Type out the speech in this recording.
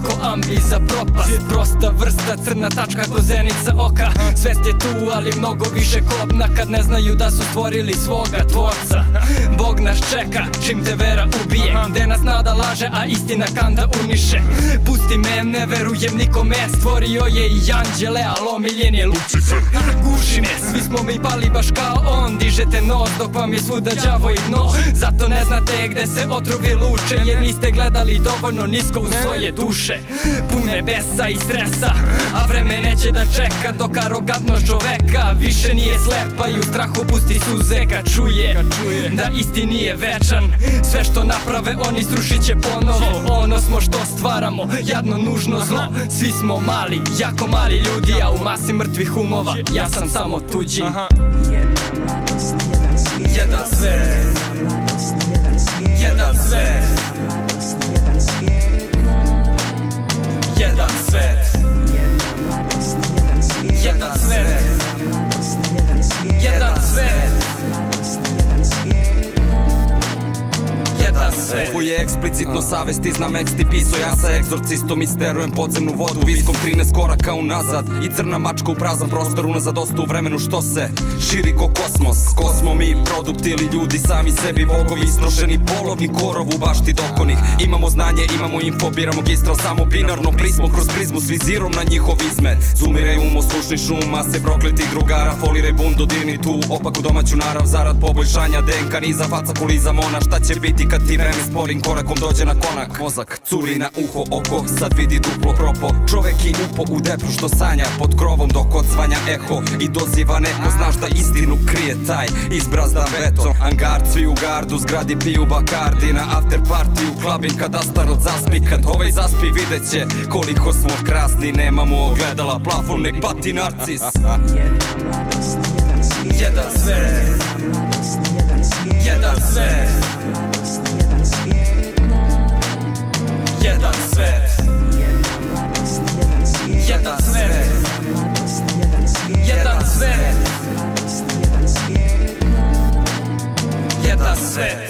ko ambi za propast. Prosta vrsta, crna tačka ko zenica oka. Svest je tu, ali mnogo više kobna kad ne znaju da su stvorili svoga tvorca. Bog nas čeka, čim te vera ubije, gde nas nada laže, a istina kanda uniše. Pusti me, ne verujem nikome, stvorio je i anđele, al omiljen je Lucifer. Guši me, svi smo mi pali baš kao on, dižete nos dok vam je svuda đavo i dno. Zato ne znate gde se otrovi luče, jer niste gledali dovoljno nisko u svoje duše. Pune besa i stresa, a vreme neće da čeka, dok arogantnost čoveka više nije slepa i u strahu pusti suze kad čuje da isti nije večan. Sve što naprave oni srušit će ponovo. Ono smo što stvaramo, jadno nužno zlo. Svi smo mali, jako mali ljudi, a u masi mrtvih umova ja sam samo tuđi. Jedan svet, jedan svet, jedan svet, jedan svet, jedan svet. Ovo je eksplicitno savest, znam eksti piso. Ja sa egzorcistom isterujem podzemnu vodu viskom 13 koraka unazad i crna mačka u prazan prostor unazad. Osta u vremenu što se širi ko kosmos. Ko smo mi, produkt ili ljudi sami sebi bogovi, istrošeni polovni korov u bašti dokonih. Imamo znanje, imamo info, biramo gistral samo binarno prismo kroz prizmu s vizirom na njihov izmet. Zumiraj umo, slušni šum, mase prokletih drugara, foliraj bundu, dirni tu opaku domaću narav zarad poboljšanja DNK niza, faca kuliza mona. Šta će biti kad ti vreme sporim korakom dođe na konak? Mozak curi na uho, oko, sad vidi duplo propo. Čovek i upo u depru što sanja pod krovom dok odzvanja eho i doziva neko. Znaš da istinu krije taj izbrazdan beton. Angard, svi u gardu, zgradi piju bakardi, na after party u klabin kad astarot zaspi. Kad ovaj zaspi vidjet će koliko smo krasni. Nemamo ogledala, plafon nek pati narcis. Jedan svet, jedan svet, jedan svet, jedan svet, jedan svet, jedan svet.